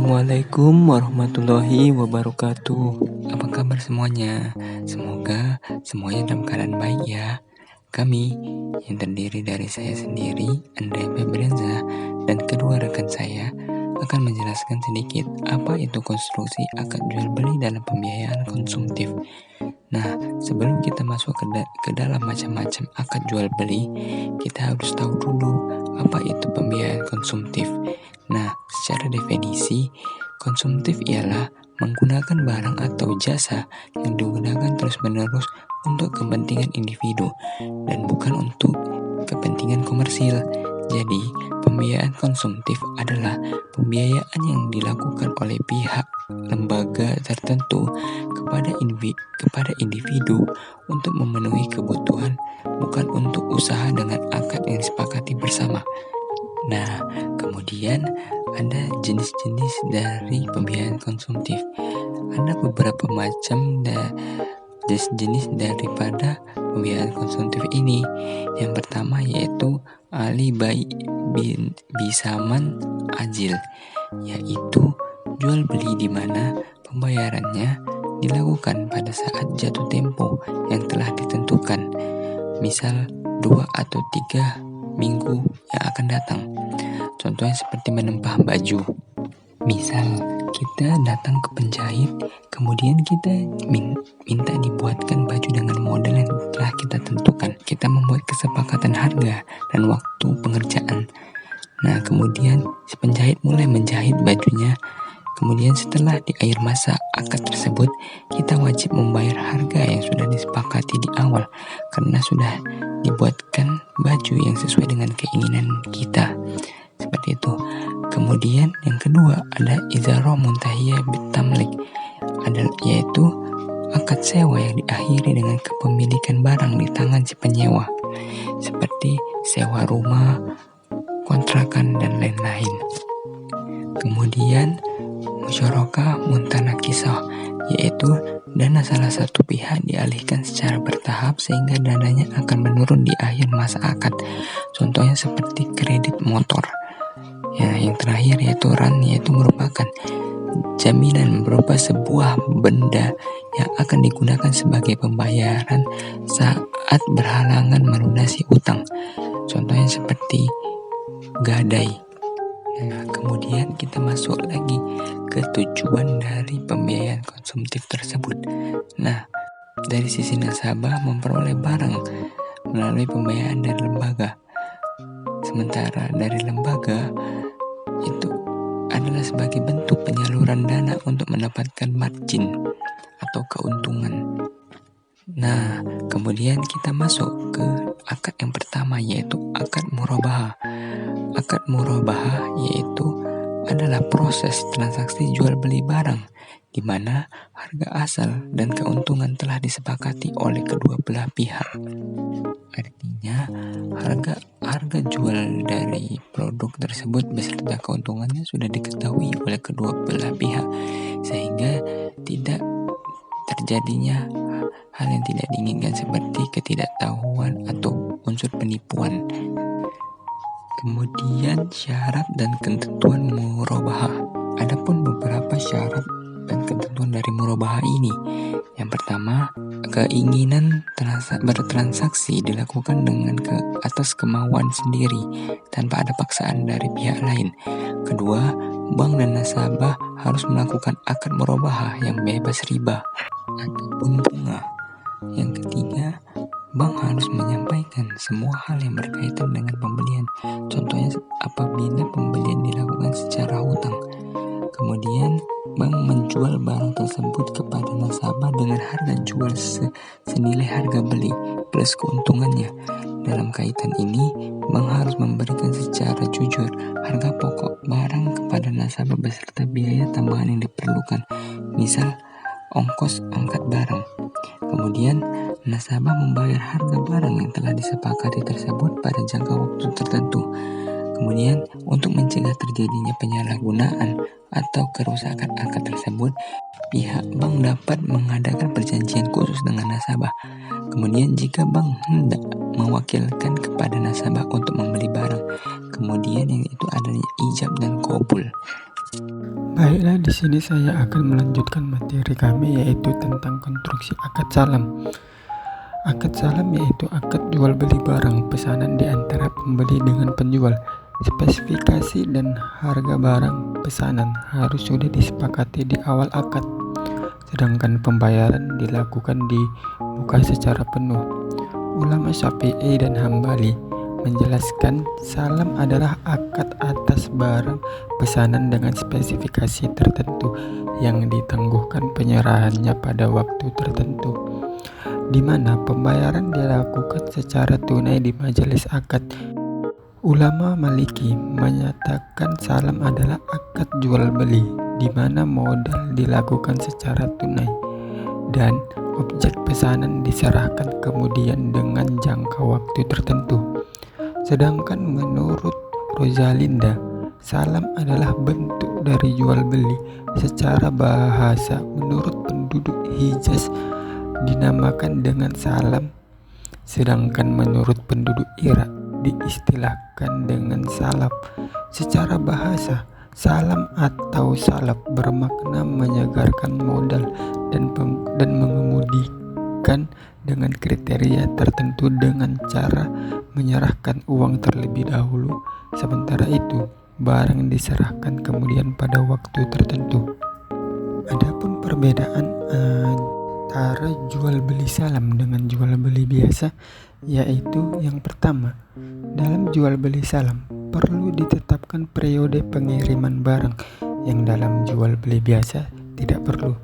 Assalamualaikum warahmatullahi wabarakatuh. Apa kabar semuanya? Semoga semuanya dalam keadaan baik ya. Kami yang terdiri dari saya sendiri, Andre Febrianza, dan kedua rekan saya akan menjelaskan sedikit apa itu konstruksi akad jual beli dalam pembiayaan konsumtif. Nah, sebelum kita masuk ke dalam macam-macam akad jual beli, kita harus tahu dulu apa itu pembiayaan konsumtif. Nah, secara definisi, konsumtif ialah menggunakan barang atau jasa yang digunakan terus-menerus untuk kepentingan individu dan bukan untuk kepentingan komersil. Jadi, pembiayaan konsumtif adalah pembiayaan yang dilakukan oleh pihak lembaga tertentu kepada individu untuk memenuhi kebutuhan, bukan untuk usaha dengan akad yang disepakati bersama. Nah, kemudian ada jenis-jenis dari pembiayaan konsumtif. Ada beberapa macam jenis daripada pembiayaan konsumtif ini. Yang pertama yaitu ahli bai bisaman ajil, yaitu jual beli di mana pembayarannya dilakukan pada saat jatuh tempo yang telah ditentukan, misal 2 atau 3 minggu yang akan datang. Contohnya seperti menempah baju. Misal kita datang ke penjahit, kemudian kita minta dibuatkan baju dengan model yang telah kita tentukan. Kita membuat kesepakatan harga dan waktu pengerjaan. Nah, kemudian si penjahit mulai menjahit bajunya. Kemudian setelah di akhir masa akad tersebut, kita wajib membayar harga yang sudah disepakati di awal karena sudah dibuatkan baju yang sesuai dengan keinginan kita. Seperti itu. Kemudian yang kedua ada izarah muntahiyah bitamlik, yaitu akad sewa yang diakhiri dengan kepemilikan barang di tangan si penyewa, seperti sewa rumah, kontrakan, dan lain-lain. Kemudian musyarakah muntanakisah, yaitu dana salah satu pihak dialihkan secara bertahap sehingga dananya akan menurun di akhir masa akad. Contohnya seperti kredit motor. Ya, yang terakhir yaitu ran, yaitu merupakan jaminan berupa sebuah benda yang akan digunakan sebagai pembayaran saat berhalangan melunasi utang. Contohnya seperti gadai. Nah, kemudian kita masuk lagi ke tujuan dari pembiayaan konsumtif tersebut. Nah, dari sisi nasabah memperoleh barang melalui pembiayaan dari lembaga. Sementara dari lembaga itu adalah sebagai bentuk penyaluran dana untuk mendapatkan margin atau keuntungan. Nah, kemudian kita masuk ke akad yang pertama yaitu akad murabahah. Akad murabahah yaitu adalah proses transaksi jual beli barang di mana harga asal dan keuntungan telah disepakati oleh kedua belah pihak. Artinya harga jual dari produk tersebut beserta keuntungannya sudah diketahui oleh kedua belah pihak sehingga tidak terjadinya hal yang tidak diinginkan seperti ketidaktahuan atau unsur penipuan. Kemudian syarat dan ketentuan murabahah. Adapun beberapa syarat dan ketentuan dari murabahah ini. Yang pertama, keinginan bertransaksi dilakukan dengan atas kemauan sendiri tanpa ada paksaan dari pihak lain. Kedua, bank dan nasabah harus melakukan akad murabahah yang bebas riba ataupun bunga. Yang ketiga, bank harus menyampaikan semua hal yang berkaitan dengan pembelian. Contohnya apabila pembelian dilakukan secara hutang. Kemudian bank menjual barang tersebut kepada nasabah dengan harga jual senilai harga beli plus keuntungannya. Dalam kaitan ini, bank harus memberikan secara jujur harga pokok barang kepada nasabah beserta biaya tambahan yang diperlukan, misal ongkos angkat barang. Kemudian nasabah membayar harga barang yang telah disepakati tersebut pada jangka waktu tertentu. Kemudian untuk mencegah terjadinya penyalahgunaan atau kerusakan akad tersebut, pihak bank dapat mengadakan perjanjian khusus dengan nasabah. Kemudian jika bank hendak mewakilkan kepada nasabah untuk membeli barang, kemudian yang itu adanya ijab dan qabul. Baiklah, di sini saya akan melanjutkan materi kami, yaitu tentang konstruksi akad salam. Akad salam yaitu akad jual beli barang pesanan di antara pembeli dengan penjual. Spesifikasi dan harga barang pesanan harus sudah disepakati di awal akad, sedangkan pembayaran dilakukan di muka secara penuh. Ulama Syafi'i dan Hambali menjelaskan salam adalah akad atas barang pesanan dengan spesifikasi tertentu yang ditangguhkan penyerahannya pada waktu tertentu, di mana pembayaran dilakukan secara tunai di majelis akad. Ulama Maliki menyatakan salam adalah akad jual beli di mana modal dilakukan secara tunai dan objek pesanan diserahkan kemudian dengan jangka waktu tertentu. Sedangkan menurut Rosalinda, salam adalah bentuk dari jual beli secara bahasa. Menurut penduduk Hijaz dinamakan dengan salam, sedangkan menurut penduduk Irak diistilahkan dengan salaf. Secara bahasa, salam atau salaf bermakna menyegarkan modal dan mengemudikan dengan kriteria tertentu dengan cara menyerahkan uang terlebih dahulu, sementara itu barang diserahkan kemudian pada waktu tertentu. Adapun perbedaan antara jual beli salam dengan jual beli biasa, yaitu yang pertama, dalam jual beli salam perlu ditetapkan periode pengiriman barang yang dalam jual beli biasa tidak perlu.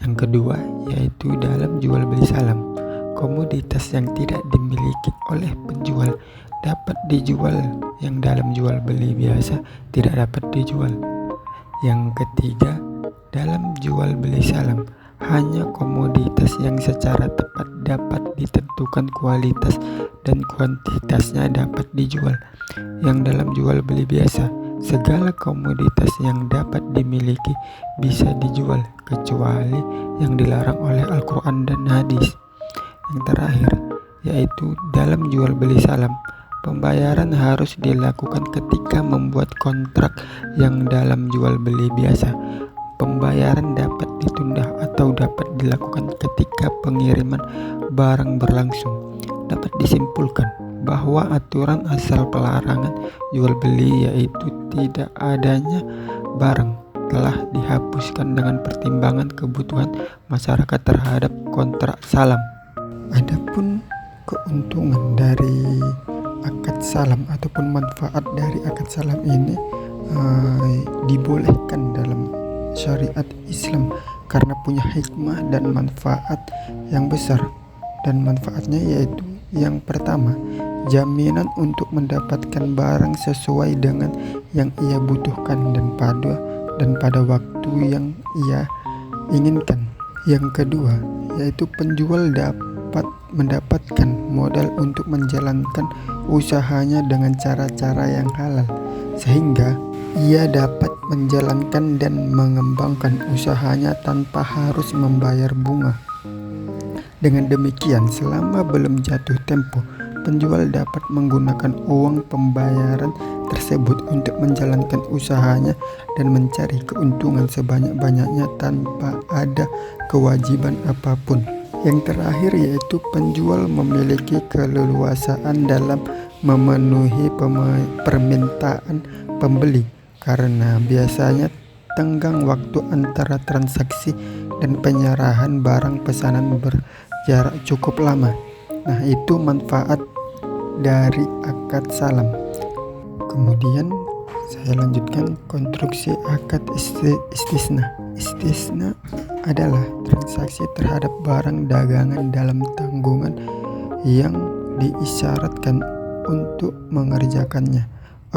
Yang kedua, yaitu dalam jual beli salam, komoditas yang tidak dimiliki oleh penjual dapat dijual yang dalam jual beli biasa tidak dapat dijual. Yang ketiga, dalam jual beli salam hanya komoditas yang secara tepat dapat ditentukan kualitas dan kuantitasnya dapat dijual. Yang dalam jual beli biasa, segala komoditas yang dapat dimiliki bisa dijual kecuali yang dilarang oleh Al-Quran dan hadis. Yang terakhir, yaitu dalam jual beli salam, pembayaran harus dilakukan ketika membuat kontrak. Yang dalam jual beli biasa, pembayaran dapat ditunda atau dapat dilakukan ketika pengiriman barang berlangsung. Dapat disimpulkan bahwa aturan asal pelarangan jual beli, yaitu tidak adanya barang, telah dihapuskan dengan pertimbangan kebutuhan masyarakat terhadap kontrak salam. Adapun keuntungan dari akad salam ataupun manfaat dari akad salam ini dibolehkan dalam syariat Islam karena punya hikmah dan manfaat yang besar. Dan manfaatnya yaitu yang pertama, jaminan untuk mendapatkan barang sesuai dengan yang ia butuhkan dan pada waktu yang ia inginkan. Yang kedua, yaitu penjual dapat mendapatkan modal untuk menjalankan usahanya dengan cara-cara yang halal, sehingga ia dapat menjalankan dan mengembangkan usahanya tanpa harus membayar bunga. Dengan demikian, selama belum jatuh tempo, penjual dapat menggunakan uang pembayaran tersebut untuk menjalankan usahanya dan mencari keuntungan sebanyak-banyaknya tanpa ada kewajiban apapun. Yang terakhir, yaitu penjual memiliki keleluasaan dalam memenuhi permintaan pembeli, karena biasanya tenggang waktu antara transaksi dan penyerahan barang pesanan berjarak cukup lama. Nah, itu manfaat dari akad salam. Kemudian saya lanjutkan konstruksi akad istisna. Istisna adalah transaksi terhadap barang dagangan dalam tanggungan yang diisyaratkan untuk mengerjakannya.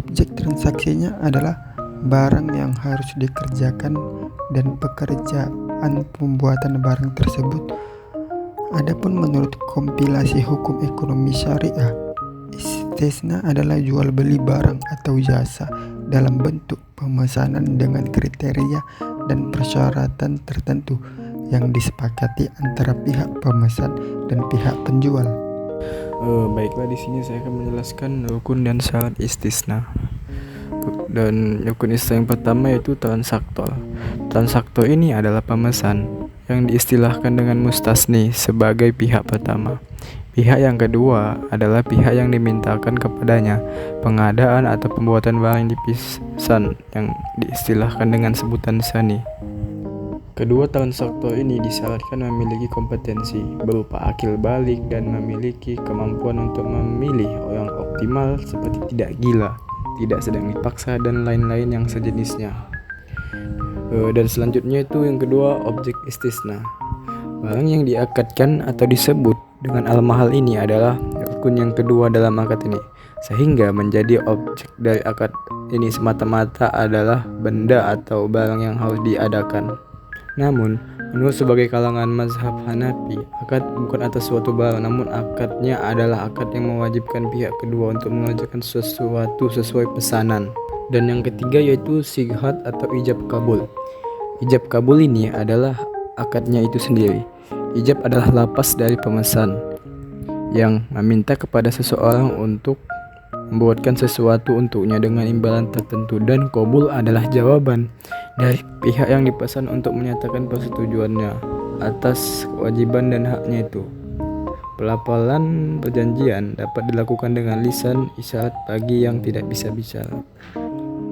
Objek transaksinya adalah barang yang harus dikerjakan dan pekerjaan pembuatan barang tersebut. Adapun menurut kompilasi hukum ekonomi syariah, istisna adalah jual beli barang atau jasa dalam bentuk pemesanan dengan kriteria dan persyaratan tertentu yang disepakati antara pihak pemesan dan pihak penjual. Baiklah, di sini saya akan menjelaskan rukun dan syarat istisna. Dan rukun Islam yang pertama yaitu transaktor. Transaktor ini adalah pemesan yang diistilahkan dengan mustasni sebagai pihak pertama. Pihak yang kedua adalah pihak yang dimintakan kepadanya pengadaan atau pembuatan barang yang dipesan yang diistilahkan dengan sebutan sani. Kedua transaktor ini disyaratkan memiliki kompetensi berupa akil balik dan memiliki kemampuan untuk memilih orang optimal seperti tidak gila, tidak sedang dipaksa, dan lain-lain yang sejenisnya. Dan selanjutnya itu yang kedua, objek istisna. Barang yang diakadkan atau disebut dengan al-mahal ini adalah rukun yang kedua dalam akad ini, sehingga menjadi objek dari akad ini semata-mata adalah benda atau barang yang harus diadakan. Namun, menurut sebagai kalangan mazhab Hanafi, akad bukan atas suatu barang, namun akadnya adalah akad yang mewajibkan pihak kedua untuk mengerjakan sesuatu sesuai pesanan. Dan yang ketiga yaitu sighat atau ijab kabul. Ijab kabul ini adalah akadnya itu sendiri. Ijab adalah lapas dari pemesan yang meminta kepada seseorang untuk membuatkan sesuatu untuknya dengan imbalan tertentu, dan qabul adalah jawaban dari pihak yang dipesan untuk menyatakan persetujuannya atas kewajiban dan haknya itu. Pelafalan perjanjian dapat dilakukan dengan lisan isyarat bagi yang tidak bisa bicara.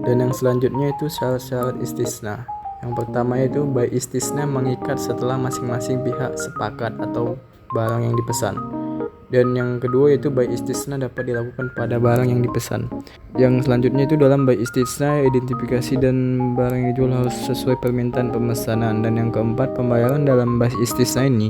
Dan yang selanjutnya itu syarat-syarat istisna. Yang pertama itu bai istisna mengikat setelah masing-masing pihak sepakat atau barang yang dipesan. Dan yang kedua yaitu bai istisna dapat dilakukan pada barang yang dipesan. Yang selanjutnya itu dalam bai istisna identifikasi dan barang yang dijual harus sesuai permintaan pemesanan. Dan yang keempat, pembayaran dalam bai istisna ini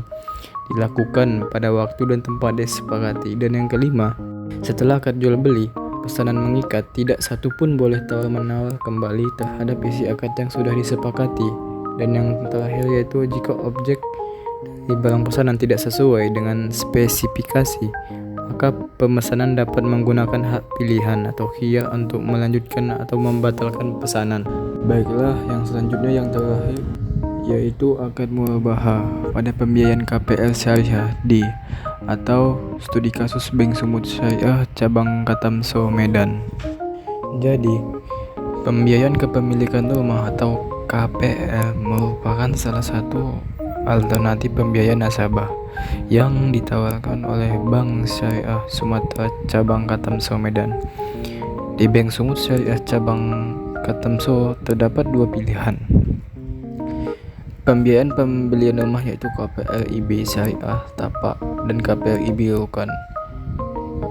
dilakukan pada waktu dan tempat disepakati. Dan yang kelima, setelah akad jual beli pesanan mengikat, tidak satu pun boleh tawar-menawar kembali terhadap isi akad yang sudah disepakati. Dan yang terakhir yaitu jika objek di barang pesanan tidak sesuai dengan spesifikasi, maka pemesanan dapat menggunakan hak pilihan atau khiyar untuk melanjutkan atau membatalkan pesanan. Baiklah, yang selanjutnya yang terakhir yaitu akad murabahah pada pembiayaan KPR Syariah di atau studi kasus Bank Sumut Syariah cabang Katamso Medan. Jadi, pembiayaan kepemilikan rumah atau KPR merupakan salah satu alternatif pembiayaan nasabah yang ditawarkan oleh Bank Syariah Sumatera cabang Katamso Medan. Di Bank Sumut Syariah cabang Katamso terdapat dua pilihan. Pembiayaan pembelian rumah yaitu KPR IB Syariah Tapak dan KPR IB Rukan.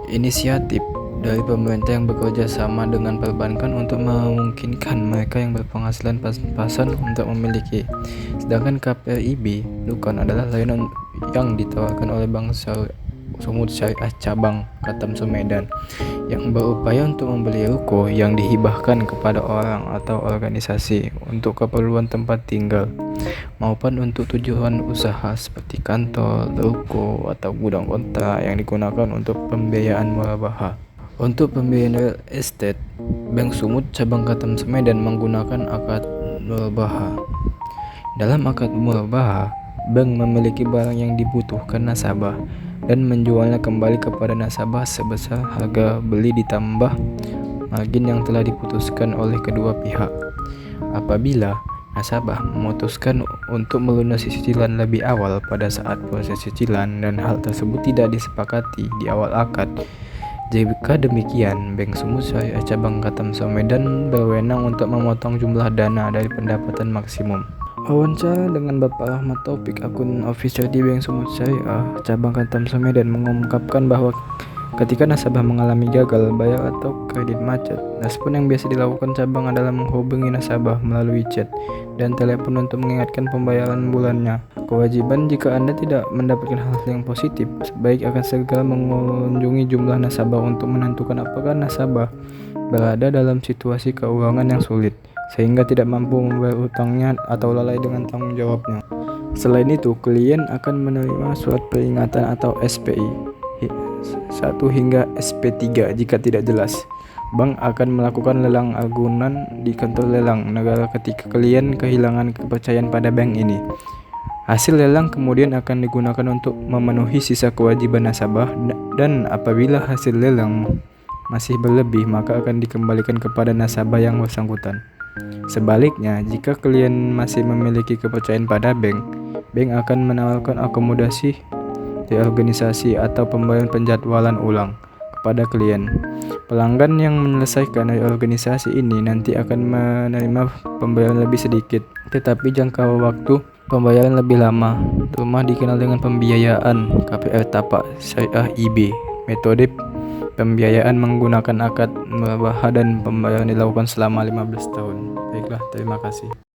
Inisiatif dari pemerintah yang bekerja sama dengan perbankan untuk memungkinkan mereka yang berpenghasilan pas-pasan untuk memiliki. Sedangkan KPR IB Rukan adalah layanan yang ditawarkan oleh Bank Sumut Syariah cabang Katamso Medan yang berupaya untuk membeli ruko yang dihibahkan kepada orang atau organisasi untuk keperluan tempat tinggal maupun untuk tujuan usaha seperti kantor, ruko, atau gudang kontrak yang digunakan untuk pembiayaan murabahah. Untuk pembiayaan real estate, Bank Sumut cabang Katamso Medan menggunakan akad murabahah. Dalam akad murabahah, bank memiliki barang yang dibutuhkan nasabah dan menjualnya kembali kepada nasabah sebesar harga beli ditambah margin yang telah diputuskan oleh kedua pihak. Apabila nasabah memutuskan untuk melunasi cicilan lebih awal pada saat proses cicilan dan hal tersebut tidak disepakati di awal akad, jika demikian, Bank Sumut Syariah cabang Katamso Medan berwenang untuk memotong jumlah dana dari pendapatan maksimum. Wawancara dengan Bapak Rahmat Taufik, akun official di Bank Sumut Syariah cabang Katamso Medan, mengungkapkan bahwa ketika nasabah mengalami gagal bayar atau kredit macet, respon yang biasa dilakukan cabang adalah menghubungi nasabah melalui chat dan telepon untuk mengingatkan pembayaran bulannya. Kewajiban jika Anda tidak mendapatkan hal yang positif, sebaik akan segera mengunjungi jumlah nasabah untuk menentukan apakah nasabah berada dalam situasi keuangan yang sulit sehingga tidak mampu membayar utangnya atau lalai dengan tanggung jawabnya. Selain itu, klien akan menerima surat peringatan atau SPI 1 hingga SP3 jika tidak jelas. Bank akan melakukan lelang agunan di kantor lelang negara ketika klien kehilangan kepercayaan pada bank ini. Hasil lelang kemudian akan digunakan untuk memenuhi sisa kewajiban nasabah, dan apabila hasil lelang masih berlebih, maka akan dikembalikan kepada nasabah yang bersangkutan. Sebaliknya, jika klien masih memiliki kepercayaan pada bank akan menawarkan akomodasi, reorganisasi, atau pembayaran penjadwalan ulang kepada klien. Pelanggan yang menyelesaikan reorganisasi ini nanti akan menerima pembayaran lebih sedikit, tetapi jangka waktu pembayaran lebih lama. Rumah dikenal dengan pembiayaan KPR Tapak Syariah IB. Metode pembiayaan menggunakan akad murabahah dan pembayaran dilakukan selama 15 tahun. Baiklah, terima kasih.